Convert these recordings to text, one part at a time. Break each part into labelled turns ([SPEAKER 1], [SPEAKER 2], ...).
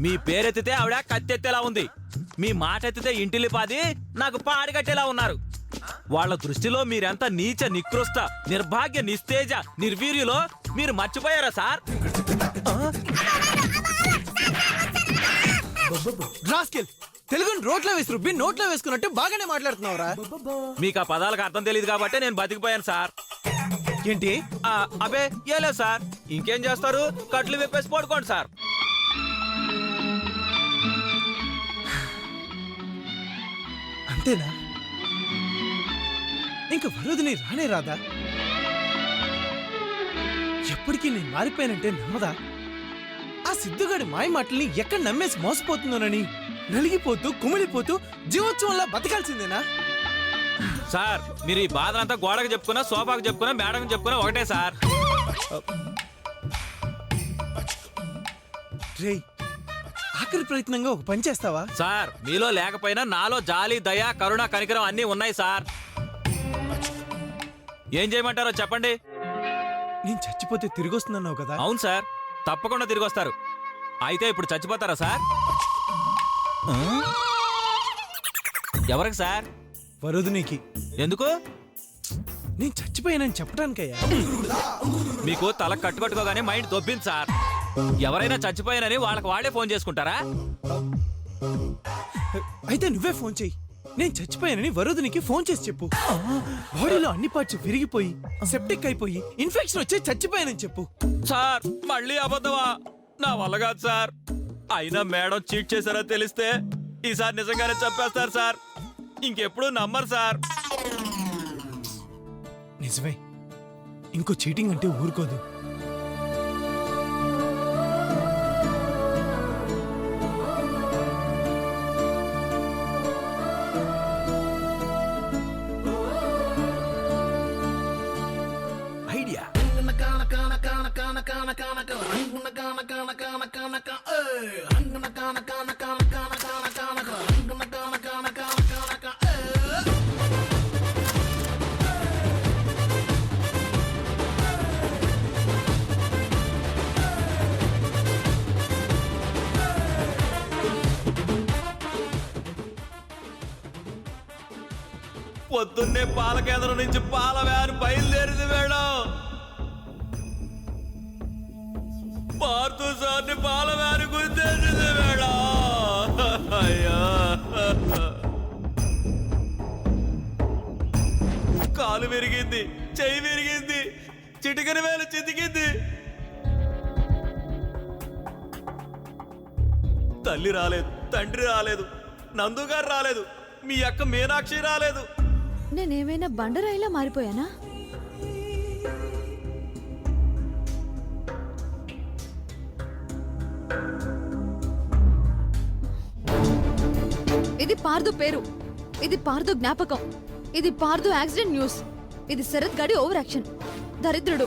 [SPEAKER 1] మీ పేరెత్తితే ఆవిడ కత్తెత్తేలా ఉంది, మీ మాట ఎత్తితే ఇంటిలిపాది నాకు పాడిగట్టేలా ఉన్నారు. వాళ్ళ దృష్టిలో మీరెంత నీచ నికృష్ట నిర్భాగ్య నిస్తేజ నిర్వీర్యులో మీరు మర్చిపోయారా సార్?
[SPEAKER 2] తెలుగుని రోట్లో వేసి రుబ్బి నోట్లో వేసుకున్నట్టు బాగానే మాట్లాడుతున్నావురా.
[SPEAKER 1] మీకు ఆ పదాలకు అర్థం తెలియదు కాబట్టి నేను బతికిపోయాను సార్.
[SPEAKER 2] ఏంటి?
[SPEAKER 1] అబే ఏ లేదు సార్, ఇంకేం చేస్తారు, కట్లు విప్పేసి పడుకోండి సార్.
[SPEAKER 2] అంతేనా? ఇంకా వరుదిని రానే రాదా? ఎప్పటికీ నేను మారిపోయానంటే నమ్మదా? ఆ సిద్ధుగాడి మాయ మాటల్ని ఎక్కడ నమ్మేసి మోసపోతుందోనని నలిగిపోతూ కుమిలిపోతూ జీవోత్సవంలా బతకాల్సిందేనా?
[SPEAKER 1] సార్ మీరు ఈ బాధ అంతా గోడకు చెప్పుకున్నా, సోఫాకు చెప్పుకున్నా, మేడకు చెప్పుకున్నా ఒకటే సార్.
[SPEAKER 2] రేయ్, ఆఖరి ప్రయత్నంగా ఒక పని చేస్తావా?
[SPEAKER 1] సార్ మీలో లేకపోయినా నాలో జాలి, దయ, కరుణ, కనికరం అన్నీ ఉన్నాయి సార్. ఏం చేయమంటారో చెప్పండి.
[SPEAKER 2] నేను చచ్చిపోతే తిరిగి వస్తున్నావు కదా?
[SPEAKER 1] అవును సార్, తప్పకుండా తిరిగి వస్తారు. అయితే ఇప్పుడు చచ్చిపోతారా సార్? ఎవరికి సార్?
[SPEAKER 2] వరుదినికి.
[SPEAKER 1] ఎందుకు?
[SPEAKER 2] నేను చచ్చిపోయానని చెప్పడానికయ్యా.
[SPEAKER 1] మీకు తల కట్టుకట్టుకోగానే మైండ్ దొబ్బింది సార్. ఎవరైనా చచ్చిపోయానని వాళ్ళకి వాళ్ళే ఫోన్ చేసుకుంటారా?
[SPEAKER 2] అయితే నువ్వే ఫోన్ చెయ్యి. నేను చచ్చిపోయానని వరుదినికి ఫోన్ చేసి చెప్పు. బాడీలో అన్ని పార్ట్స్ విరిగిపోయి సెప్టిక్ అయిపోయి ఇన్ఫెక్షన్ వచ్చి చచ్చిపోయానని చెప్పు.
[SPEAKER 1] సార్ మళ్ళీ అబద్ధమా? నా వల్ల కాదు సార్. అయినా మేడం చీట్ చేశారో తెలిస్తే ఈసారి నిజంగానే చంపేస్తారు సార్. ఇంకెప్పుడు నమ్మరు సార్.
[SPEAKER 2] నిజమే, ఇంకో చీటింగ్ అంటే ఊరుకోదు. ఐడియా.
[SPEAKER 1] పొద్దున్నే పాల కేంద్రం నుంచి పాల వ్యాన్ బయలుదేరింది మేడం. పార్థు సార్ని పాల వ్యాన్ గుర్తేసింది మేడం. అయ్యా, కాలు విరిగింది, చెయ్యి విరిగింది, చిటికని వేలు చితికింది. తల్లి రాలేదు, తండ్రి రాలేదు, నందుగారు రాలేదు, మీ అక్క మీనాక్షి రాలేదు.
[SPEAKER 3] నేనేమైనా బండరాయిలా మారిపోయానా? ఇది పార్దు పేరు, ఇది పార్దు జ్ఞాపకం, ఇది పార్దు యాక్సిడెంట్ న్యూస్, ఇది శరత్ గాడి ఓవర్ యాక్షన్. దరిద్రుడు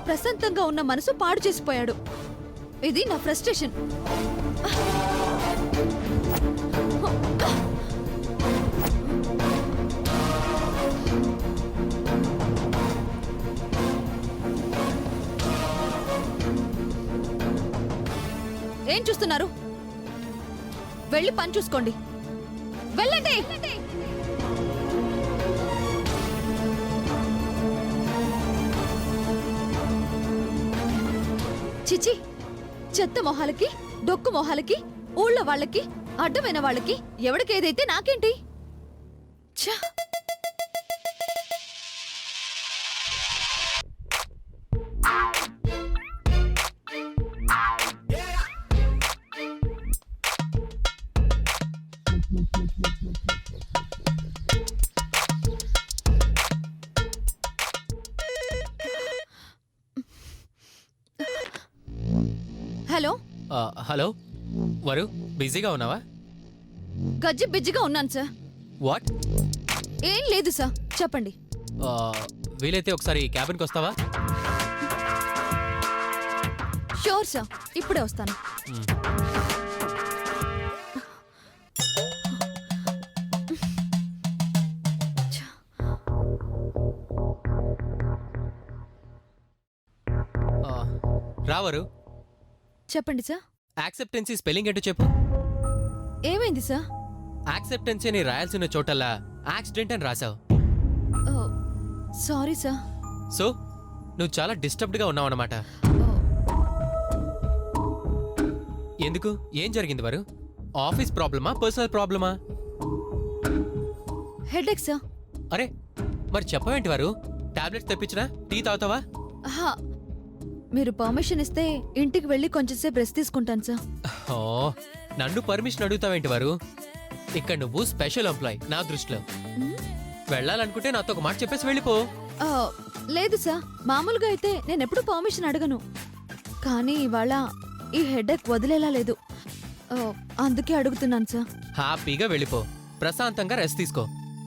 [SPEAKER 3] ప్రశాంతంగా ఉన్న మనసు పాడు చేసిపోయాడు. ఇది నా ఫ్రస్ట్రేషన్. ఏం చూస్తున్నారు? వెళ్ళి పని చూసుకోండి. వెళ్ళండి. చిచి, చెత్త మొహాలకి, డొక్కు మొహాలకి, ఊళ్ళో వాళ్ళకి, అడ్డమైన వాళ్ళకి ఎవడికేదైతే నాకేంటి? ఛ! హలో.
[SPEAKER 4] హలో వరు, బిజీగా ఉన్నావా?
[SPEAKER 3] గజ్జి బిజ్జిగా ఉన్నాను సార్.
[SPEAKER 4] వాట్?
[SPEAKER 3] ఏం లేదు సార్, చెప్పండి.
[SPEAKER 4] వీలైతే ఒకసారి క్యాబిన్కి వస్తావా?
[SPEAKER 3] షూర్ సార్, ఇప్పుడే వస్తాను.
[SPEAKER 4] రావరు.
[SPEAKER 3] చెప్పండి సార్.
[SPEAKER 4] యాక్సెప్టెన్సీ స్పెల్లింగ్ ఏంటో చెప్పు.
[SPEAKER 3] ఏమైంది సార్?
[SPEAKER 4] యాక్సెప్టెన్సీ అని రాయాల్సిన చోటల్లా యాక్సిడెంట్ అని రాసావు.
[SPEAKER 3] Sorry sir.
[SPEAKER 4] సో నువ్వు చాలా డిస్టర్బ్డ్గా ఉన్నావన్నమాట. ఎందుకు? ఏం జరిగింది వారు? ఆఫీస్ ప్రాబ్లమా, పర్సనల్ ప్రాబ్లమా?
[SPEAKER 3] Headache sir.
[SPEAKER 4] అరే మరి చెప్పవేంటి వారు? టాబ్లెట్స్ తెప్పించినా? టీ తాగుతావా?
[SPEAKER 3] మీరు పర్మిషన్ ఇస్తే ఇంటికి వెళ్ళి కొంచెంసేపు రెస్ట్ తీసుకుంటాను సార్.
[SPEAKER 4] ఓ, నన్ను పర్మిషన్ అడుగుతావేంటి వారు? ఇక్కడ నువ్వు స్పెషల్ ఎంప్లాయ్ నా దృష్టిలో. వెళ్ళాలనుకుంటే నాతో ఒక మాట చెప్పేసి వెళ్ళిపో.
[SPEAKER 3] లేదు సార్, మామూలుగా అయితే నేను ఎప్పుడు పర్మిషన్ అడగను. కానీ ఇవాళ ఈ హెడేక్ వదిలేలా లేదు, అందుకే అడుగుతున్నాను సార్.
[SPEAKER 4] హ్యాపీగా వెళ్ళిపో, ప్రశాంతంగా రెస్ట్ తీసుకో,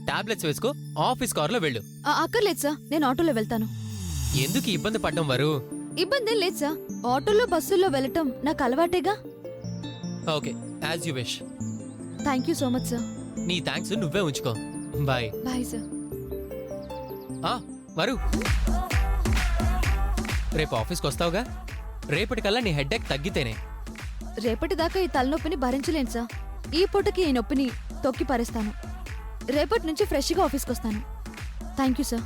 [SPEAKER 4] టాబ్లెట్స్ వేసుకో, ఆఫీస్ కార్లో వెళ్ళు.
[SPEAKER 3] అక్కర్లేదు సార్, నేను ఆటోలో వెళ్తాను.
[SPEAKER 4] ఎందుకు ఇబ్బంది పడ్డం వారు?
[SPEAKER 3] ఇబ్బంది లేదు సార్, ఆటోలో బస్సుల్లో వెళ్ళటం నాకు అలవాటేగా.
[SPEAKER 4] Okay, as you wish.
[SPEAKER 3] Thank you so much sir.
[SPEAKER 4] నీ థ్యాంక్స్ నువ్వే ఉంచుకో. బాయ్.
[SPEAKER 3] Bye sir.
[SPEAKER 4] వరు, రేపు ఆఫీస్కి వస్తావుగా? రేపటికల్లా నీ హెడ్ఏక్ తగ్గితేనే.
[SPEAKER 3] రేపటిదాకా ఈ తలనొప్పిని భరించలేను సార్. ఈ పూటకి ఈ నొప్పిని తొక్కి పారేస్తాను. రేపటి నుంచి ఫ్రెష్గా ఆఫీస్కి వస్తాను. Thank you sir.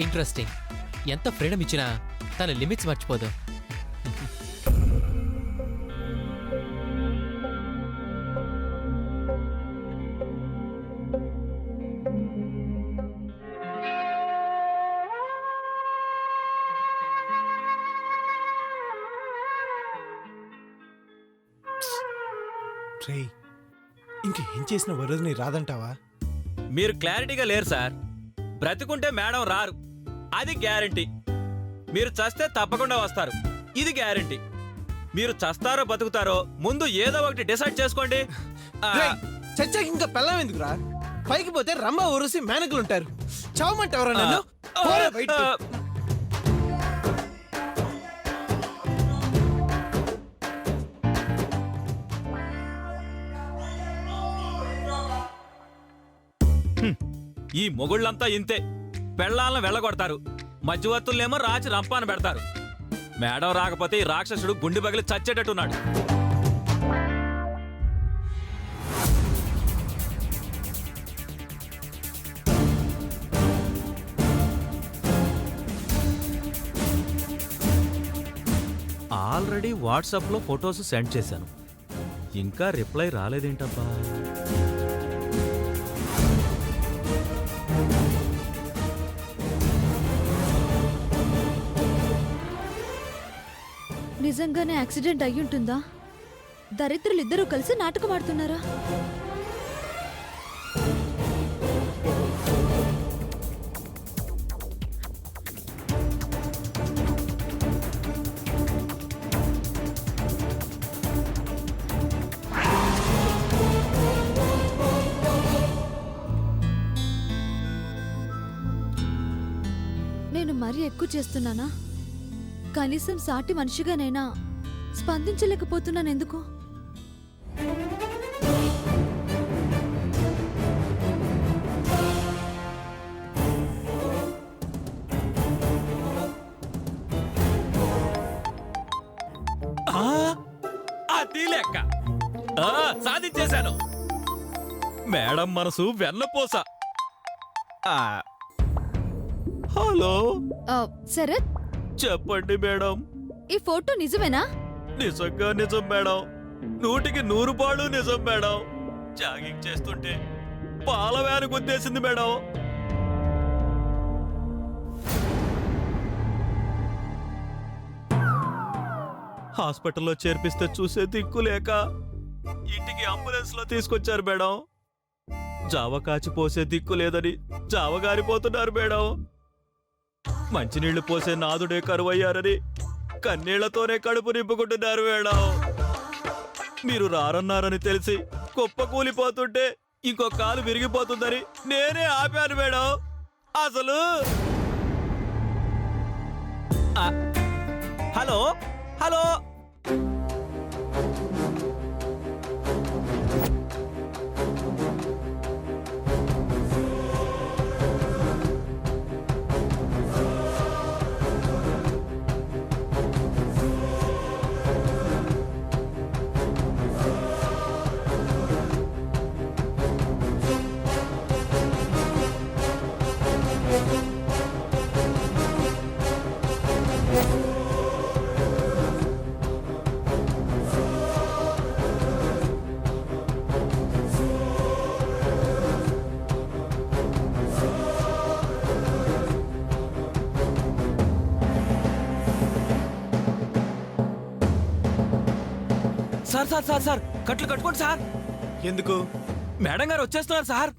[SPEAKER 4] ఇంట్రెస్టింగ్. ఎంత ఫ్రీడమ్ ఇచ్చినా తన లిమిట్స్ మర్చిపోదు.
[SPEAKER 2] రేయ్, ఇంక ఏం చేసిన వరదని రాదంటావా?
[SPEAKER 1] మీరు క్లారిటీగా లేరు సార్. బ్రతికుంటే మేడం రారు, అది గ్యారంటీ. మీరు చస్తే తప్పకుండా వస్తారు, ఇది గ్యారంటీ. మీరు చస్తారో బతుకుతారో ముందు ఏదో ఒకటి డిసైడ్ చేసుకోండి.
[SPEAKER 2] చచ్చాక ఇంకా పెళ్ళం ఎందుకురా? పైకి పోతే రంభ ఊరుసి మేనకులు ఉంటారు. చావమంటావరా నన్ను? పోరా బయటికి.
[SPEAKER 1] ఈ మొగుళ్ళంతా ఇంతే. పెళ్ళాలను వెళ్ళగొడతారు, మధ్యవర్తులనేమో రాచి రంపాన పెడతారు. మేడం రాకపోతే ఈ రాక్షసుడు గుండె పగిలి చచ్చేటట్టున్నాడు. ఆల్రెడీ వాట్సాప్లో ఫొటోస్ సెండ్ చేశాను, ఇంకా రిప్లై రాలేదేంటబ్బా?
[SPEAKER 3] నిజంగానే యాక్సిడెంట్ అయ్యుంటుందా? దరిద్రులిద్దరూ కలిసి నాటకం ఆడుతున్నారా? నేను మరీ ఎక్కువ చేస్తున్నానా? కనీసం సాటి మనిషిగానైనా స్పందించలేకపోతున్నాను ఎందుకు?
[SPEAKER 1] అది లెక్క. సాధించేశాను. మేడం మనసు వెన్నపోస. హలో
[SPEAKER 3] శరత్,
[SPEAKER 1] చెప్పండి మేడం.
[SPEAKER 3] ఈ ఫోటో నిజమేనా?
[SPEAKER 1] నిజంగా నిజం మేడం, 100కి 100 నిజం మేడం. జాగింగ్ చేస్తుంటే పాల వ్యాను గుద్దేసింది మేడం. హాస్పిటల్లో చేర్పిస్తే చూసే దిక్కు లేక ఇంటికి అంబులెన్స్ లో తీసుకొచ్చారు మేడం. జావ కాచి పోసే దిక్కు లేదని జావగారిపోతున్నారు మేడం. మంచినీళ్లు పోసే నాదుడే కరువయ్యారని కన్నీళ్లతోనే కడుపు నింపుకుంటున్నారు మేడం. మీరు రారన్నారని తెలిసి కుప్ప కూలిపోతుంటే ఇంకో కాలు విరిగిపోతుందని నేనే ఆపాను మేడం. అసలు hello hello sir sir sir sir కట్లు కట్టుకోండి సార్.
[SPEAKER 2] ఎందుకు?
[SPEAKER 1] మేడం గారు వచ్చేస్తున్నారు సార్.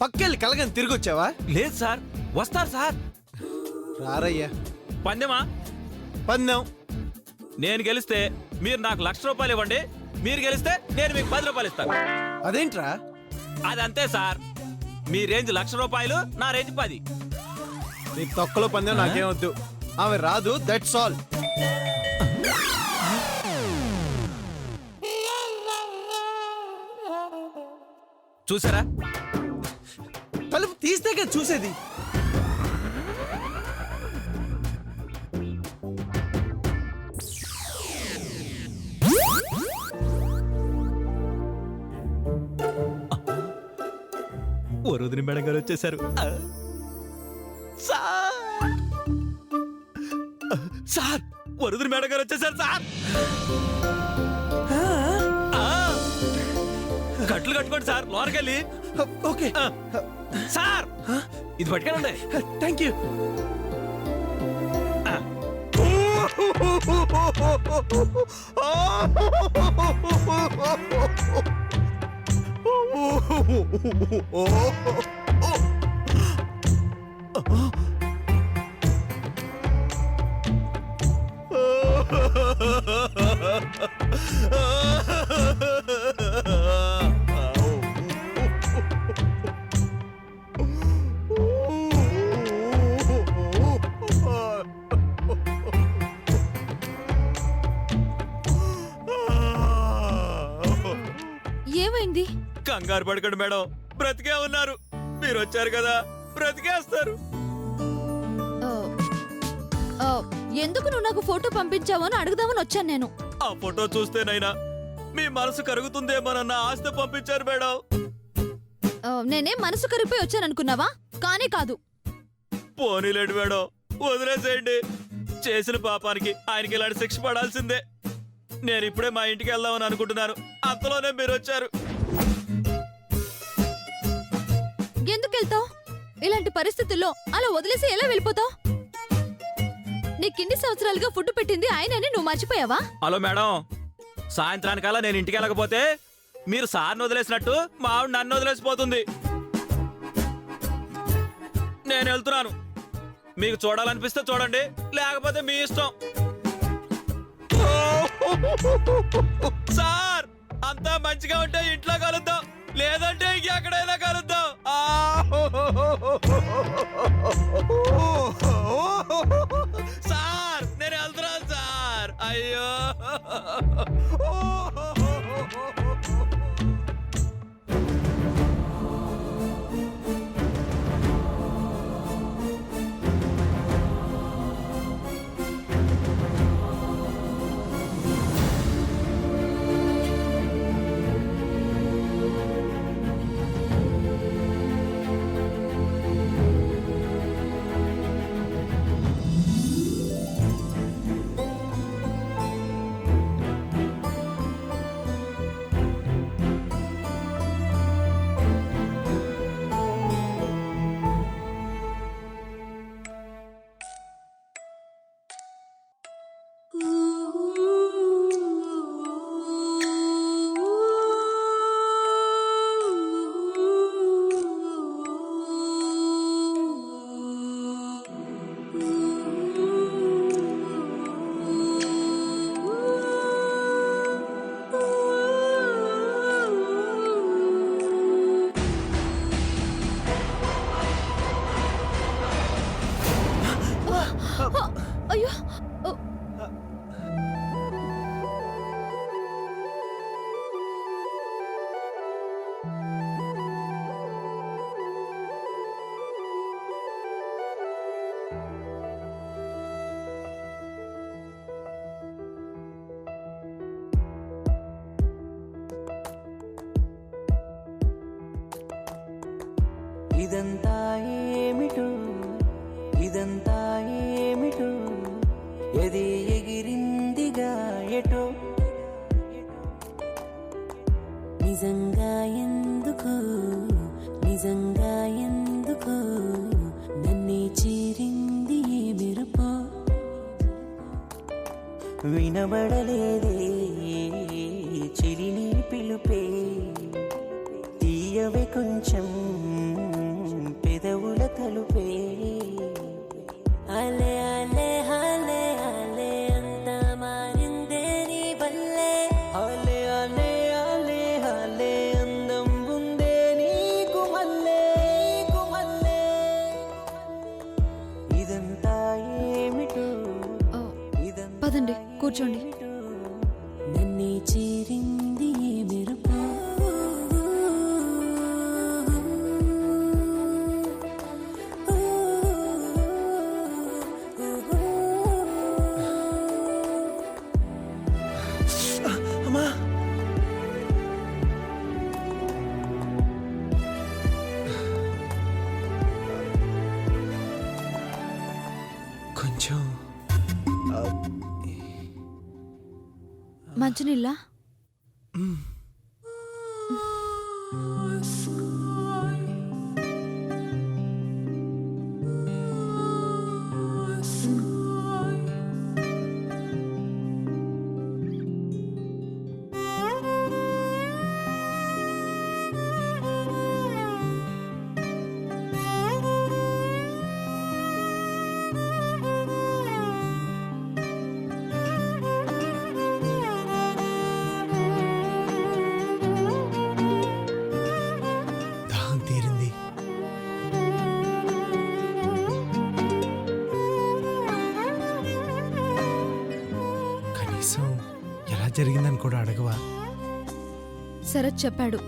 [SPEAKER 2] పక్కెళ్ళి కలగని తిరిగి వచ్చావా?
[SPEAKER 1] లేదు సార్, వస్తారు సార్.
[SPEAKER 2] రారయ్యా.
[SPEAKER 1] పందెమా?
[SPEAKER 2] పందెం.
[SPEAKER 1] నేను గెలిస్తే మీరు నాకు ₹1,00,000 ఇవ్వండి, మీరు గెలిస్తే నేను మీకు ₹10 ఇస్తాను.
[SPEAKER 2] అదేంట్రా?
[SPEAKER 1] అదంతే సార్. మీ రేంజ్ ₹1,00,000, నా రేంజ్ 10.
[SPEAKER 2] నీ తొక్కలో పందెం నాకేం వద్దు. ఆమె రాదు, దట్స్ ఆల్.
[SPEAKER 1] చూసారా?
[SPEAKER 2] తలుపు తీస్తేగా చూసేది.
[SPEAKER 1] వరుదిని మేడం గారు వచ్చేసారు. సార్ వరుదిని మేడం గారు వచ్చేసారు సార్. కట్లు కట్టుకోండి సార్, లోనకెళ్ళి.
[SPEAKER 2] ఓకే
[SPEAKER 1] సార్ ఇది పట్టుకోండి.
[SPEAKER 2] Thank you.
[SPEAKER 3] ఏమైంది?
[SPEAKER 1] కంగారు పడకండి మేడం, బ్రతికే ఉన్నారు. మీరు వచ్చారు కదా, బ్రతికేస్తారు.
[SPEAKER 3] ఆ, ఆ, ఎందుకు నువ్వు నాకు ఫోటో పంపించావు అని అడుగుదామని వచ్చాను నేను.
[SPEAKER 1] ఆ ఫోటో చూస్తేనైనా మీ మనసు కరుగుతుందేమోనన్న ఆశతో పంపించారు మేడం.
[SPEAKER 3] నేనేం మనసు కరిగిపోయి వచ్చాను అనుకున్నావా? కానీ కాదు.
[SPEAKER 1] పోనీలేండి మేడం, వదిలేసేయండి. చేసిన పాపానికి ఆయనకి ఇలాంటి శిక్ష పడాల్సిందే. నేను ఇప్పుడే మా ఇంటికి వెళ్దామని అనుకుంటున్నాను, అంతలోనే మీరు వచ్చారు.
[SPEAKER 3] ఎందుకు వెళ్తావు? ఇలాంటి పరిస్థితుల్లో అలా వదిలేసి ఎలా వెళ్ళిపోతావు? నీకిన్ని సంవత్సరాలుగా ఫుడ్ పెట్టింది ఆయనని నువ్వు మర్చిపోయావా?
[SPEAKER 1] హలో మేడం, సాయంత్రానికల్లా నేను ఇంటికి వెళ్ళకపోతే మీరు సార్ని వదిలేసినట్టు మా ఆవిడ నన్ను వదిలేసిపోతుంది. నేను వెళ్తున్నాను. మీకు చూడాలనిపిస్తే చూడండి, లేకపోతే మీ ఇష్టం. సార్ అంతా మంచిగా ఉంటే ఇంట్లో కలుద్దాం, లేదంటే ఇంకెక్కడైనా కలుద్దాం. సార్ నేను వెళ్తున్నాను సార్. అయ్యో
[SPEAKER 3] అయ్యో
[SPEAKER 5] ఇదంతా ఏమిటో, ఇదంతా ఏమిటో, ఎది ఎగిరిందిగా ఎటో, నిజంగా ఎందుకు, నిజంగా ఎందుకు నన్నే చేరింది ఈ మెరుపు, వినబడలేదే చెలిని పిలుపే తీయవే కొంచెం పెదవుల తలుపే అలే అలే అలే అలే అంతా మారిందే నీ వల్లే అలే అలే అలే అలే అందం ఉందే నీకు మల్లే ఇదంతా ఏమిటో
[SPEAKER 3] ఓ, పదండి కూర్చోండి.
[SPEAKER 5] నన్నే చేరింది ఈ మెరుపు
[SPEAKER 2] అమ్మా కొంచెం
[SPEAKER 3] మంచినీళ్ళ
[SPEAKER 2] దాహం తీరింది. కనీసం ఎలా జరిగిందని కూడా అడగవా?
[SPEAKER 3] శరత్ చెప్పాడు.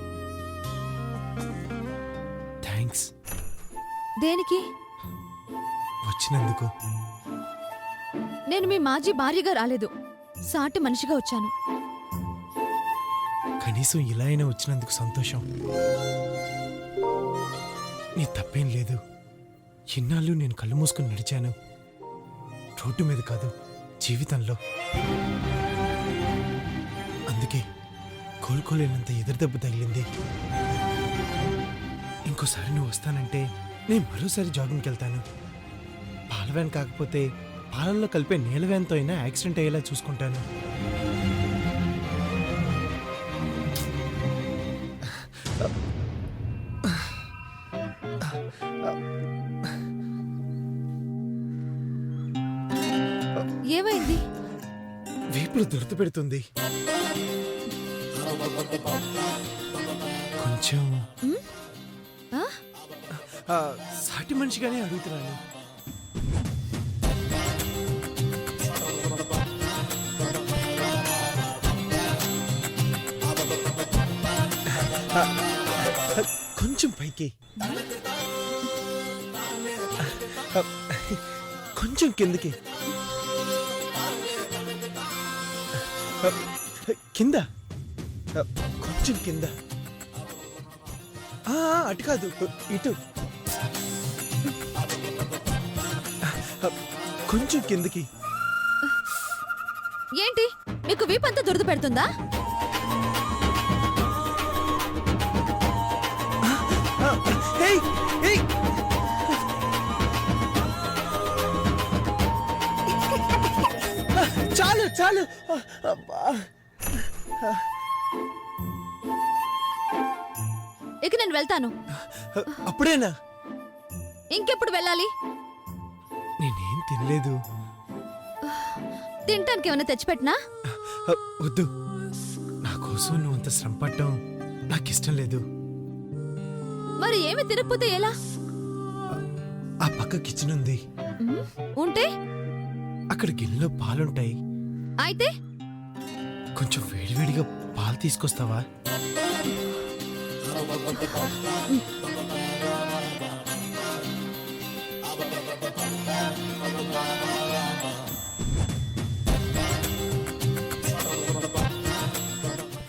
[SPEAKER 2] థ్యాంక్స్
[SPEAKER 3] దేనికి?
[SPEAKER 2] వచ్చినందుకు.
[SPEAKER 3] నేను మీ మాజీ భార్యగా రాలేదు, సాటి మనిషిగా వచ్చాను.
[SPEAKER 2] కనీసం ఇలా అయినా వచ్చినందుకు సంతోషం. నీ తప్పేం లేదు. ఇన్నాళ్ళు నేను కళ్ళు మూసుకుని నడిచాను. రోడ్డు మీద కాదు, జీవితంలో. అందుకే కోలుకోలేనంత ఎదురుదెబ్బ తగిలింది. ఇంకోసారి నువ్వు వస్తానంటే నేను మరోసారి జాగింగ్కి వెళ్తాను. పాల వ్యాన్ కాకపోతే పాలల్లో కలిపే నీళ్ళ వ్యాన్తో అయినా యాక్సిడెంట్ అయ్యేలా చూసుకుంటాను.
[SPEAKER 3] ఏమైంది?
[SPEAKER 2] వీపులు దురద పెడుతుంది. కొంచెం
[SPEAKER 3] ఆ?
[SPEAKER 2] సాటి మనిషిగానే అడుగుతున్నాను. కొంచెం పైకి, కొంచెం కిందకి, కింద, కొంచెం కింద. అటు కాదు, ఇటు. కొంచెం కిందకి.
[SPEAKER 3] ఏంటి మీకు వీపంతా దురద పెడుతుందా?
[SPEAKER 2] ఏయ్, ఏయ్. చాలు చాలు.
[SPEAKER 3] ఇక నేను వెళ్తాను.
[SPEAKER 2] అప్పుడేనా?
[SPEAKER 3] ఇంకెప్పుడు వెళ్ళాలి?
[SPEAKER 2] నేనేం తినలేదు.
[SPEAKER 3] తినటానికి ఏమైనా తెచ్చిపెట్టినా?
[SPEAKER 2] వద్దు, నా కోసం నువ్వు అంత శ్రమ పడ్డం నాకు ఇష్టం లేదు.
[SPEAKER 3] మరి ఏమి తినకపోతే ఎలా?
[SPEAKER 2] ఆ పక్క కిచెన్ ఉంది.
[SPEAKER 3] ఉంటే
[SPEAKER 2] అక్కడ గిన్నెలో పాలుంటాయి.
[SPEAKER 3] అయితే
[SPEAKER 2] కొంచెం వేడివేడిగా పాలు తీసుకొస్తావా?